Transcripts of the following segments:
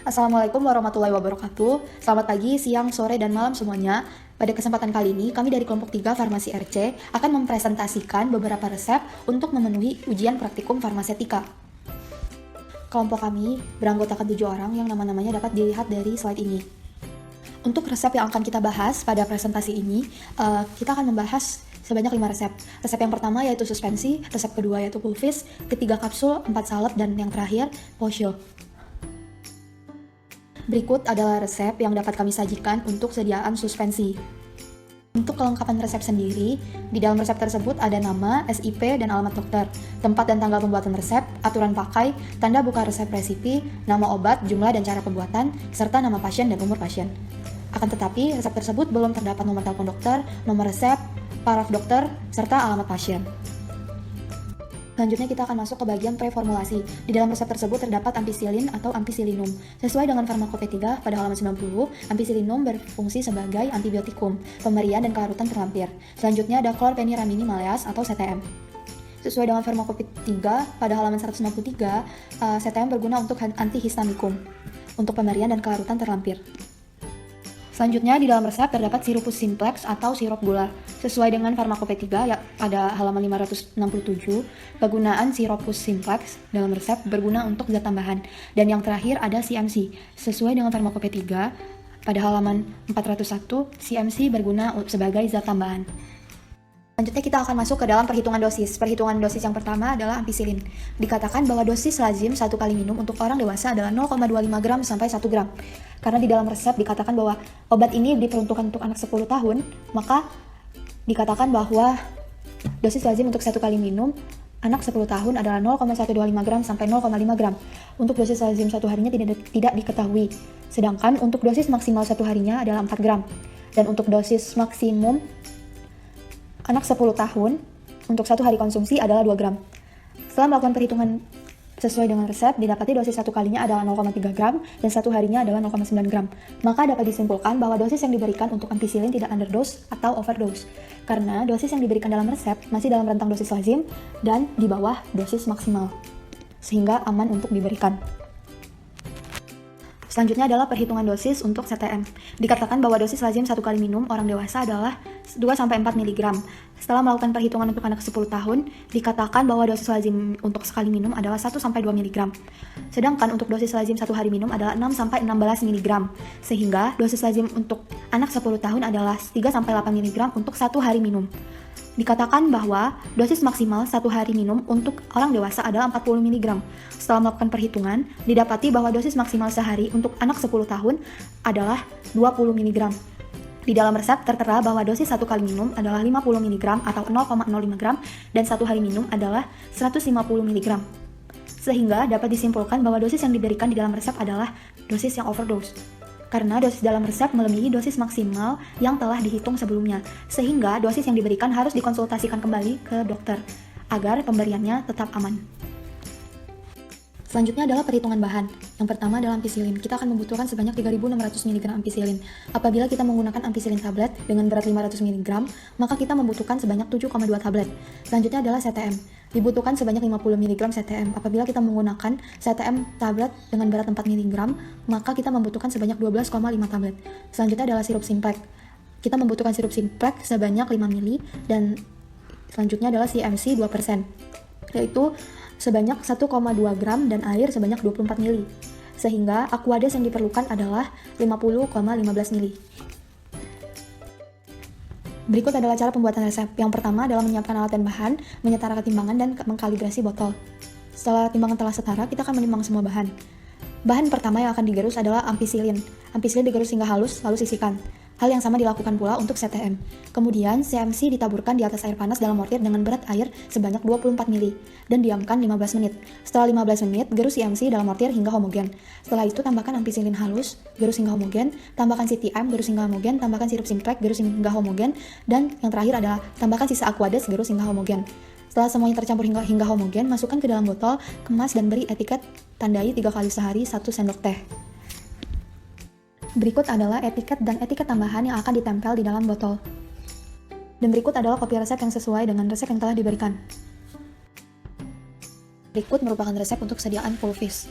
Assalamualaikum warahmatullahi wabarakatuh. Selamat pagi, siang, sore, dan malam semuanya. Pada kesempatan kali ini, kami dari kelompok 3 Farmasi RC akan mempresentasikan beberapa resep untuk memenuhi ujian praktikum farmasetika. Kelompok kami beranggotakan 7 orang yang nama-namanya dapat dilihat dari slide ini. Untuk resep yang akan kita bahas pada presentasi ini, kita akan membahas sebanyak 5 resep. Resep yang pertama yaitu suspensi, resep kedua yaitu pulvis, ketiga kapsul, 4 salep, dan yang terakhir potion. Berikut adalah resep yang dapat kami sajikan untuk sediaan suspensi. Untuk kelengkapan resep sendiri, di dalam resep tersebut ada nama, SIP, dan alamat dokter, tempat dan tanggal pembuatan resep, aturan pakai, tanda buka resep resipi, nama obat, jumlah dan cara pembuatan, serta nama pasien dan umur pasien. Akan tetapi, resep tersebut belum terdapat nomor telepon dokter, nomor resep, paraf dokter, serta alamat pasien. Selanjutnya kita akan masuk ke bagian preformulasi. Di dalam resep tersebut terdapat ampicillin atau ampicillinum. Sesuai dengan farmakopedia pada halaman 90, ampicillinum berfungsi sebagai antibiotikum, pemberian dan kelarutan terlampir. Selanjutnya ada chlorpheniramine malease atau CTM. Sesuai dengan farmakopedia pada halaman 193, CTM berguna untuk antihistamikum, untuk pemberian dan kelarutan terlampir. Selanjutnya, di dalam resep terdapat sirupus simplex atau sirup gula. Sesuai dengan farmakopedia ya, pada halaman 567, penggunaan sirupus simplex dalam resep berguna untuk zat tambahan. Dan yang terakhir ada CMC. Sesuai dengan farmakopedia, pada halaman 401, CMC berguna sebagai zat tambahan. Selanjutnya kita akan masuk ke dalam perhitungan dosis. Perhitungan dosis yang pertama adalah ampicillin. Dikatakan bahwa dosis lazim 1 kali minum untuk orang dewasa adalah 0,25 gram sampai 1 gram. Karena di dalam resep dikatakan bahwa obat ini diperuntukkan untuk anak 10 tahun, maka dikatakan bahwa dosis lazim untuk 1 kali minum anak 10 tahun adalah 0,125 gram sampai 0,5 gram. Untuk dosis lazim 1 harinya tidak diketahui. Sedangkan untuk dosis maksimal 1 harinya adalah 4 gram. Dan untuk dosis maksimum anak 10 tahun untuk 1 hari konsumsi adalah 2 gram. Setelah melakukan perhitungan sesuai dengan resep, didapati dosis 1 kalinya adalah 0,3 gram dan 1 harinya adalah 0,9 gram. Maka dapat disimpulkan bahwa dosis yang diberikan untuk ampicillin tidak underdose atau overdose. Karena dosis yang diberikan dalam resep masih dalam rentang dosis lazim dan di bawah dosis maksimal. Sehingga aman untuk diberikan. Selanjutnya adalah perhitungan dosis untuk CTM. Dikatakan bahwa dosis lazim 1 kali minum orang dewasa adalah 2-4 mg. Setelah melakukan perhitungan untuk anak 10 tahun, dikatakan bahwa dosis lazim untuk sekali minum adalah 1-2 mg. Sedangkan untuk dosis lazim 1 hari minum adalah 6-16 mg. Sehingga dosis lazim untuk anak 10 tahun adalah 3-8 mg untuk 1 hari minum. Dikatakan bahwa dosis maksimal 1 hari minum untuk orang dewasa adalah 40 mg. Setelah melakukan perhitungan, didapati bahwa dosis maksimal sehari untuk anak 10 tahun adalah 20 mg. Di dalam resep tertera bahwa dosis 1 kali minum adalah 50 mg atau 0,05 gram dan 1 hari minum adalah 150 mg. Sehingga dapat disimpulkan bahwa dosis yang diberikan di dalam resep adalah dosis yang overdose. Karena dosis dalam resep melebihi dosis maksimal yang telah dihitung sebelumnya, sehingga dosis yang diberikan harus dikonsultasikan kembali ke dokter, agar pemberiannya tetap aman. Selanjutnya adalah perhitungan bahan. Yang pertama adalah ampicillin. Kita akan membutuhkan sebanyak 3.600 mg ampicillin. Apabila kita menggunakan ampicillin tablet dengan berat 500 mg, maka kita membutuhkan sebanyak 7,2 tablet. Selanjutnya adalah CTM. Dibutuhkan sebanyak 50 mg CTM. Apabila kita menggunakan CTM tablet dengan berat 4 mg, maka kita membutuhkan sebanyak 12,5 tablet. Selanjutnya adalah sirup simplex. Kita membutuhkan sirup simplex sebanyak 5 ml dan selanjutnya adalah CMC 2%, yaitu sebanyak 1,2 gram dan air sebanyak 24 ml. Sehingga Aquades yang diperlukan adalah 50,15 ml. Berikut adalah cara pembuatan resep. Yang pertama adalah menyiapkan alat dan bahan, menyetarakan timbangan, dan mengkalibrasi botol. Setelah timbangan telah setara, kita akan menimbang semua bahan. Bahan pertama yang akan digerus adalah ampicillin. Ampicillin digerus hingga halus, lalu sisihkan. Hal yang sama dilakukan pula untuk CTM. Kemudian, CMC ditaburkan di atas air panas dalam mortir dengan berat air sebanyak 24 ml dan diamkan 15 menit. Setelah 15 menit, gerus CMC dalam mortir hingga homogen. Setelah itu, tambahkan ampicillin halus, gerus hingga homogen, tambahkan CTM, gerus hingga homogen, tambahkan sirup simplex, gerus hingga homogen, dan yang terakhir adalah tambahkan sisa Aquades, gerus hingga homogen. Setelah semuanya tercampur hingga homogen, masukkan ke dalam botol, kemas dan beri etiket tandai 3 kali sehari 1 sendok teh. Berikut adalah etiket dan etiket tambahan yang akan ditempel di dalam botol. Dan berikut adalah kopi resep yang sesuai dengan resep yang telah diberikan. Berikut merupakan resep untuk sediaan pulvis.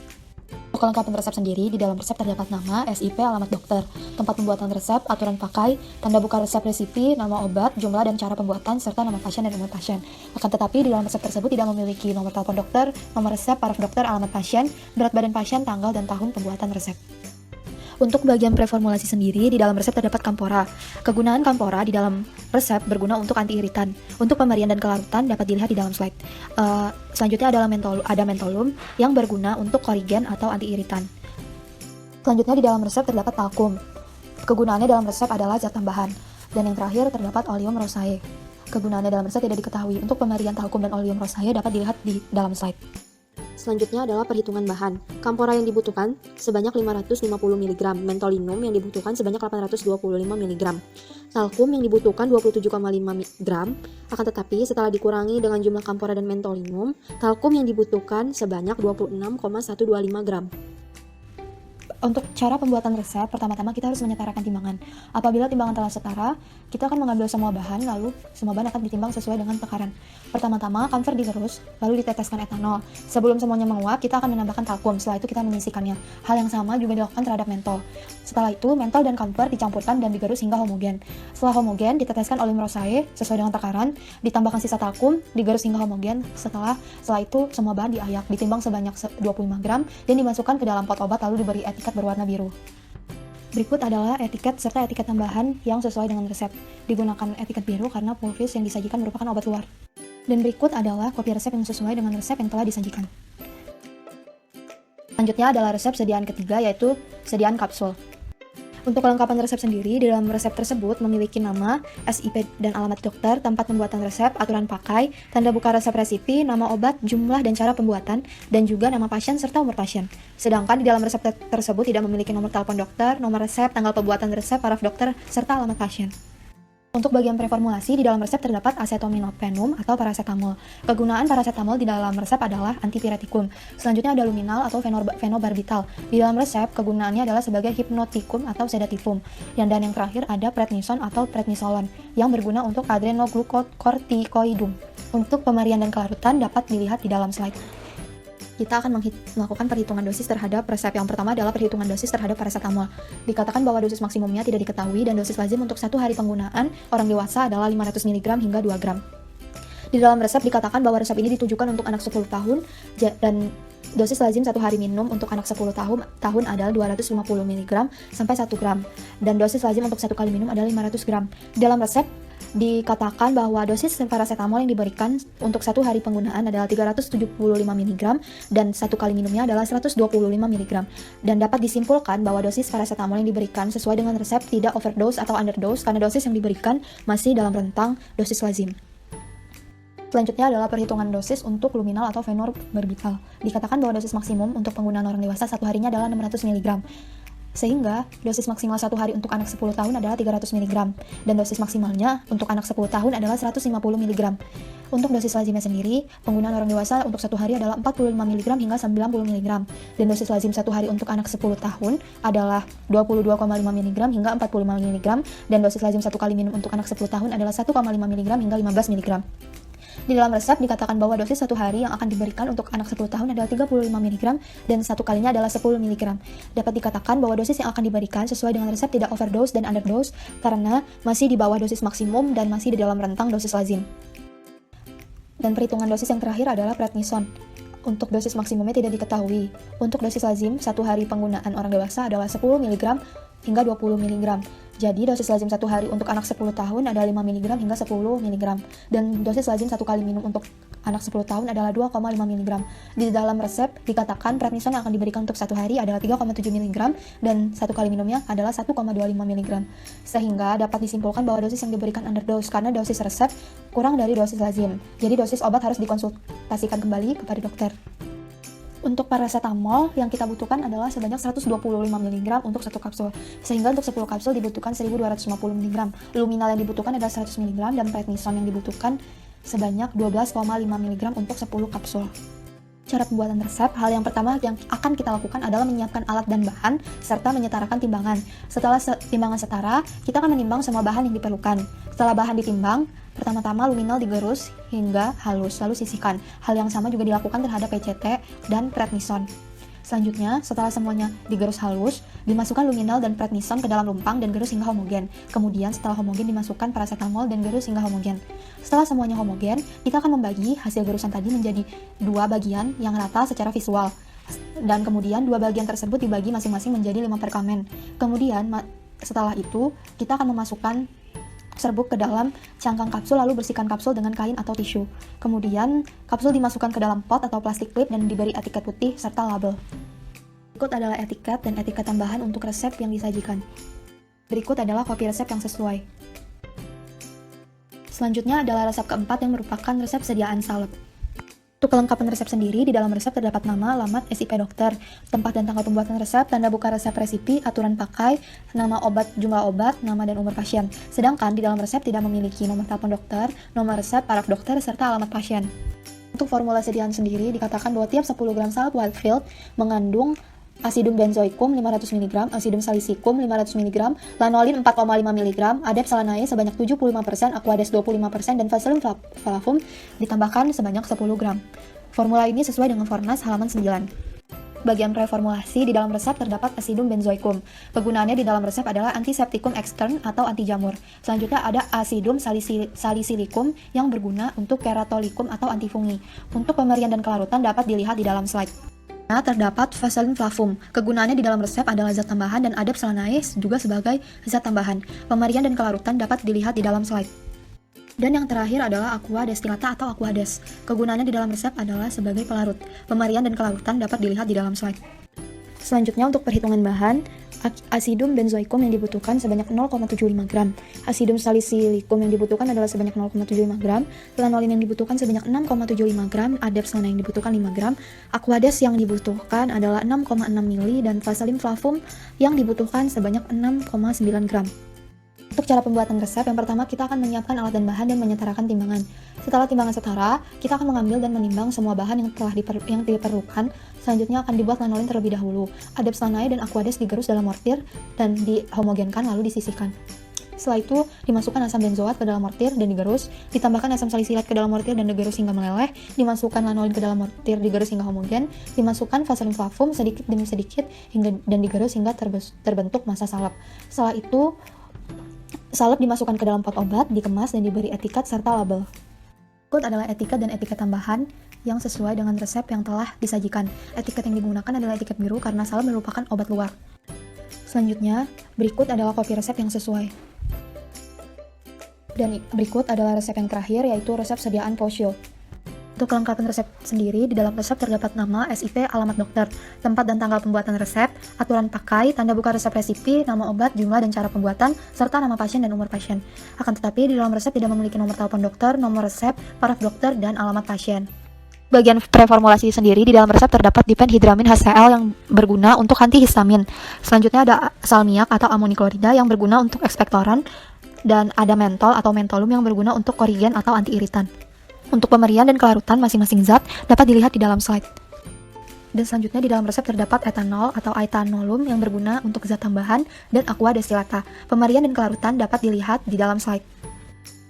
Untuk kelengkapan resep sendiri, di dalam resep terdapat nama, SIP, alamat dokter, tempat pembuatan resep, aturan pakai, tanda buka resep resipi, nama obat, jumlah dan cara pembuatan, serta nama pasien dan umur pasien. Akan tetapi, di dalam resep tersebut tidak memiliki nomor telepon dokter, nomor resep, paraf dokter, alamat pasien, berat badan pasien, tanggal, dan tahun pembuatan resep. Untuk bagian preformulasi sendiri, di dalam resep terdapat kampora. Kegunaan kampora di dalam resep berguna untuk anti-iritan. Untuk pemerian dan kelarutan dapat dilihat di dalam slide. Selanjutnya adalah mentolum yang berguna untuk korigen atau anti-iritan. Selanjutnya di dalam resep terdapat talkum. Kegunaannya dalam resep adalah zat tambahan. Dan yang terakhir terdapat oleum rosae. Kegunaannya dalam resep tidak diketahui. Untuk pemerian talkum dan oleum rosae dapat dilihat di dalam slide. Selanjutnya adalah perhitungan bahan. Kampora yang dibutuhkan sebanyak 550 mg, mentolinum yang dibutuhkan sebanyak 825 mg, talkum yang dibutuhkan 27,5 mg, akan tetapi setelah dikurangi dengan jumlah kampora dan mentolinum, talkum yang dibutuhkan sebanyak 26,125 gram. Untuk cara pembuatan resep, pertama-tama kita harus menyetarakan timbangan. Apabila timbangan telah setara, kita akan mengambil semua bahan, lalu semua bahan akan ditimbang sesuai dengan takaran. Pertama-tama, kamfer digerus, lalu diteteskan etanol. Sebelum semuanya menguap, kita akan menambahkan talkum, setelah itu kita menyisihkannya. Hal yang sama juga dilakukan terhadap mentol. Setelah itu, mentol dan kamfer dicampurkan dan digerus hingga homogen. Setelah homogen, diteteskan oleum rosae sesuai dengan takaran, ditambahkan sisa talkum, digerus hingga homogen. Setelah itu, semua bahan diayak, ditimbang sebanyak 25 gram, dan dimasukkan ke dalam pot obat lalu diberi etiket berwarna biru. Berikut adalah etiket serta etiket tambahan yang sesuai dengan resep. Digunakan etiket biru karena pulvis yang disajikan merupakan obat luar. Dan berikut adalah kopi resep yang sesuai dengan resep yang telah disajikan. Selanjutnya adalah resep sediaan ketiga, yaitu sediaan kapsul. Untuk kelengkapan resep sendiri, di dalam resep tersebut memiliki nama, SIP dan alamat dokter, tempat pembuatan resep, aturan pakai, tanda buka resep resipi, nama obat, jumlah dan cara pembuatan, dan juga nama pasien serta umur pasien. Sedangkan di dalam resep tersebut tidak memiliki nomor telepon dokter, nomor resep, tanggal pembuatan resep, paraf dokter, serta alamat pasien. Untuk bagian preformulasi, di dalam resep terdapat acetaminophenum atau paracetamol. Kegunaan paracetamol di dalam resep adalah antipiretikum. Selanjutnya ada luminal atau fenobarbital. Di dalam resep, kegunaannya adalah sebagai hipnotikum atau sedatifum. Dan yang terakhir ada prednison atau prednisolon yang berguna untuk adrenoglucocorticoidum. Untuk pemerian dan kelarutan dapat dilihat di dalam slide. Kita akan melakukan perhitungan dosis terhadap resep. Yang pertama adalah perhitungan dosis terhadap paracetamol. Dikatakan bahwa dosis maksimumnya tidak diketahui dan dosis lazim untuk 1 hari penggunaan orang dewasa adalah 500 mg hingga 2 gram. Di dalam resep dikatakan bahwa resep ini ditujukan untuk anak 10 tahun dan dosis lazim 1 hari minum untuk anak 10 tahun adalah 250 mg sampai 1 gram. Dan dosis lazim untuk 1 kali minum adalah 500 gram. Di dalam resep dikatakan bahwa dosis paracetamol yang diberikan untuk 1 hari penggunaan adalah 375 mg dan 1 kali minumnya adalah 125 mg. Dan dapat disimpulkan bahwa dosis paracetamol yang diberikan sesuai dengan resep tidak overdose atau underdose karena dosis yang diberikan masih dalam rentang dosis lazim. Selanjutnya adalah perhitungan dosis untuk luminal atau fenobarbital. Dikatakan bahwa dosis maksimum untuk penggunaan orang dewasa 1 harinya adalah 600 mg. Sehingga dosis maksimal 1 hari untuk anak 10 tahun adalah 300 mg dan dosis maksimalnya untuk anak 10 tahun adalah 150 mg. Untuk dosis lazimnya sendiri, penggunaan orang dewasa untuk 1 hari adalah 45 mg hingga 90 mg dan dosis lazim 1 hari untuk anak 10 tahun adalah 22,5 mg hingga 45 mg dan dosis lazim 1 kali minum untuk anak 10 tahun adalah 1,5 mg hingga 15 mg. Di dalam resep dikatakan bahwa dosis 1 hari yang akan diberikan untuk anak 10 tahun adalah 35 mg dan 1 kalinya adalah 10 mg. Dapat dikatakan bahwa dosis yang akan diberikan sesuai dengan resep tidak overdose dan underdose karena masih di bawah dosis maksimum dan masih di dalam rentang dosis lazim. Dan perhitungan dosis yang terakhir adalah prednison. Untuk dosis maksimumnya tidak diketahui. Untuk dosis lazim 1 hari penggunaan orang dewasa adalah 10 mg hingga 20 mg. Jadi dosis lazim 1 hari untuk anak 10 tahun adalah 5 mg hingga 10 mg. Dan dosis lazim 1 kali minum untuk anak 10 tahun adalah 2,5 mg. Di dalam resep dikatakan prednison yang akan diberikan untuk 1 hari adalah 3,7 mg dan 1 kali minumnya adalah 1,25 mg. Sehingga dapat disimpulkan bahwa dosis yang diberikan underdose karena dosis resep kurang dari dosis lazim. Jadi dosis obat harus dikonsultasikan kembali kepada dokter. Untuk paracetamol yang kita butuhkan adalah sebanyak 125 mg untuk 1 kapsul, sehingga untuk 10 kapsul dibutuhkan 1250 mg. Luminal yang dibutuhkan adalah 100 mg dan prednison yang dibutuhkan sebanyak 12,5 mg untuk 10 kapsul. Cara pembuatan resep, hal yang pertama yang akan kita lakukan adalah menyiapkan alat dan bahan, serta menyetarakan timbangan. Setelah timbangan setara, kita akan menimbang semua bahan yang diperlukan. Setelah bahan ditimbang, pertama-tama luminal digerus hingga halus, lalu sisihkan. Hal yang sama juga dilakukan terhadap PCT dan prednison. Selanjutnya, setelah semuanya digerus halus, dimasukkan luminol dan prednison ke dalam lumpang dan gerus hingga homogen. Kemudian setelah homogen dimasukkan paracetamol dan gerus hingga homogen. Setelah semuanya homogen, kita akan membagi hasil gerusan tadi menjadi 2 bagian yang rata secara visual. Dan kemudian 2 bagian tersebut dibagi masing-masing menjadi 5 perkamen. Kemudian setelah itu, kita akan memasukkan serbuk ke dalam cangkang kapsul lalu bersihkan kapsul dengan kain atau tisu. Kemudian kapsul dimasukkan ke dalam pot atau plastik klip dan diberi etiket putih serta label. Berikut adalah etiket dan etiket tambahan untuk resep yang disajikan. Berikut adalah kopi resep yang sesuai. Selanjutnya adalah resep keempat yang merupakan resep sediaan salep. Untuk kelengkapan resep sendiri, di dalam resep terdapat nama, alamat, SIP dokter, tempat dan tanggal pembuatan resep, tanda buka resep resipi, aturan pakai, nama obat, jumlah obat, nama dan umur pasien. Sedangkan di dalam resep tidak memiliki nomor telepon dokter, nomor resep, paraf dokter, serta alamat pasien. Untuk formula sediaan sendiri, dikatakan bahwa tiap 10 gram salep Whitefield mengandung asidum benzoikum 500 mg, asidum salisikum 500 mg, lanolin 4,5 mg, adep salanae sebanyak 75%, aquades 25%, dan vaselin flavum ditambahkan sebanyak 10 gram. Formula ini sesuai dengan Fornas halaman 9. Bagian preformulasi di dalam resep terdapat asidum benzoikum. Kegunaannya di dalam resep adalah antiseptikum ekstern atau anti jamur. Selanjutnya ada asidum salicilikum yang berguna untuk keratolikum atau antifungi. Untuk pemberian dan kelarutan dapat dilihat di dalam slide. Terdapat vaselin flavum. Kegunaannya di dalam resep adalah zat tambahan dan adep salanae juga sebagai zat tambahan. Pemerian dan kelarutan dapat dilihat di dalam slide. Dan yang terakhir adalah aqua destilata atau aquades. Kegunaannya di dalam resep adalah sebagai pelarut. Pemerian dan kelarutan dapat dilihat di dalam slide. Selanjutnya untuk perhitungan bahan, asidum benzoikum yang dibutuhkan sebanyak 0,75 gram, asidum salicilikum yang dibutuhkan adalah sebanyak 0,75 gram, lanolin yang dibutuhkan sebanyak 6,75 gram, adep salanae yang dibutuhkan 5 gram, aquades yang dibutuhkan adalah 6,6 ml, dan vaselin flavum yang dibutuhkan sebanyak 6,9 gram. Untuk cara pembuatan resep, yang pertama kita akan menyiapkan alat dan bahan dan menyetarakan timbangan. Setelah timbangan setara, kita akan mengambil dan menimbang semua bahan yang diperlukan. Selanjutnya akan dibuat lanolin terlebih dahulu. Adep salanae dan aquades digerus dalam mortir dan dihomogenkan lalu disisihkan. Setelah itu, dimasukkan asam benzoat ke dalam mortir dan digerus, ditambahkan asam salisilat ke dalam mortir dan digerus hingga meleleh, dimasukkan lanolin ke dalam mortir digerus hingga homogen, dimasukkan vaselin flavum sedikit demi sedikit dan digerus hingga terbentuk massa salep. Setelah itu, salep dimasukkan ke dalam pot obat, dikemas dan diberi etiket serta label. Berikut adalah etiket dan etiket tambahan yang sesuai dengan resep yang telah disajikan. Etiket yang digunakan adalah etiket biru karena salep merupakan obat luar. Selanjutnya, berikut adalah kopi resep yang sesuai. Dan berikut adalah resep yang terakhir, yaitu resep sediaan posio. Untuk kelengkapan resep sendiri, di dalam resep terdapat nama, SIP, alamat dokter, tempat dan tanggal pembuatan resep, aturan pakai, tanda buka resep resipi, nama obat, jumlah dan cara pembuatan, serta nama pasien dan umur pasien. Akan tetapi, di dalam resep tidak memiliki nomor telepon dokter, nomor resep, paraf dokter, dan alamat pasien. Bagian preformulasi sendiri, di dalam resep terdapat diphenhidramin HCl yang berguna untuk antihistamin. Selanjutnya ada salmiak atau amoniklorida yang berguna untuk ekspektoran, dan ada mentol atau mentolum yang berguna untuk korigen atau antiiritan. Untuk pemerian dan kelarutan masing-masing zat dapat dilihat di dalam slide. Dan selanjutnya di dalam resep terdapat etanol atau etanolom yang berguna untuk zat tambahan dan aqua destilata. Pemerian dan kelarutan dapat dilihat di dalam slide.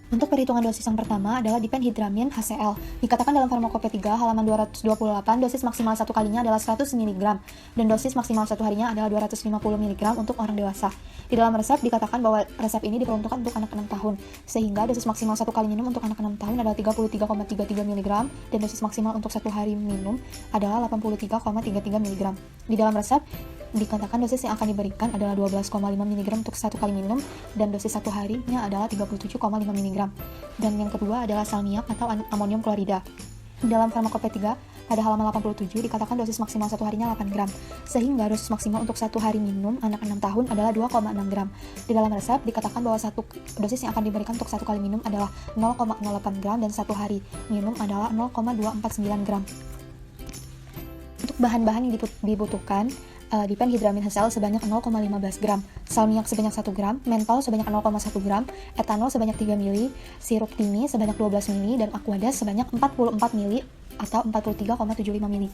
Untuk perhitungan dosis yang pertama adalah diphenhidramin HCl. Dikatakan dalam Farmakopedia halaman 228, dosis maksimal satu kalinya adalah 100 mg dan dosis maksimal satu harinya adalah 250 mg untuk orang dewasa. Di dalam resep dikatakan bahwa resep ini diperuntukkan untuk anak 6 tahun, sehingga dosis maksimal satu kali minum untuk anak 6 tahun adalah 33,33 mg dan dosis maksimal untuk satu hari minum adalah 83,33 mg. Di dalam resep dikatakan dosis yang akan diberikan adalah 12,5 mg untuk satu kali minum dan dosis satu harinya adalah 37,5 mg. Dan yang kedua adalah salmiak atau amonium klorida. Dalam Farmakopedia pada halaman 87 dikatakan dosis maksimal satu harinya 8 gram, sehingga dosis maksimal untuk satu hari minum anak 6 tahun adalah 2,6 gram. Di dalam resep dikatakan bahwa satu dosis yang akan diberikan untuk satu kali minum adalah 0,08 gram dan satu hari minum adalah 0,249 gram. Untuk bahan-bahan yang dibutuhkan, diphenhidramin HCl sebanyak 0,15 gram, salmiak sebanyak 1 gram, mentol sebanyak 0,1 gram, etanol sebanyak 3 ml, sirup timi sebanyak 12 ml, dan aquades sebanyak 44 ml atau 43,75 ml.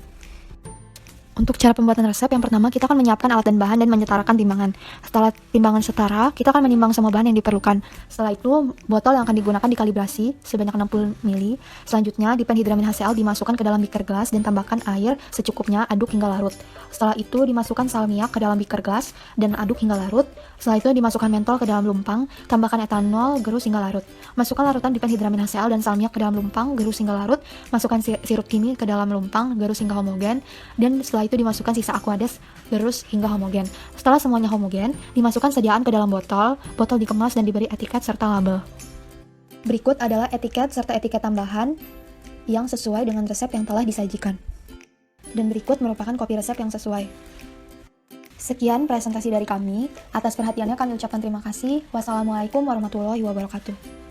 Untuk cara pembuatan resep, yang pertama kita akan menyiapkan alat dan bahan dan menyetarakan timbangan. Setelah timbangan setara, kita akan menimbang semua bahan yang diperlukan. Setelah itu, botol yang akan digunakan dikalibrasi sebanyak 60 ml. Selanjutnya, dipenhidramin HCl dimasukkan ke dalam beaker gelas dan tambahkan air secukupnya, aduk hingga larut. Setelah itu, dimasukkan salmiak ke dalam beaker gelas dan aduk hingga larut. Setelah itu, dimasukkan mentol ke dalam lumpang, tambahkan etanol, gerus hingga larut. Masukkan larutan dipenhidramin HCl dan salmiak ke dalam lumpang, gerus hingga larut. Masukkan sirup kimia ke dalam lumpang, gerus hingga homogen, dan setelah itu dimasukkan sisa aquades, gerus hingga homogen. Setelah semuanya homogen, dimasukkan sediaan ke dalam botol dikemas dan diberi etiket serta label. Berikut adalah etiket serta etiket tambahan yang sesuai dengan resep yang telah disajikan. Dan berikut merupakan kopi resep yang sesuai. Sekian presentasi dari kami. Atas perhatiannya kami ucapkan terima kasih. Wassalamualaikum warahmatullahi wabarakatuh.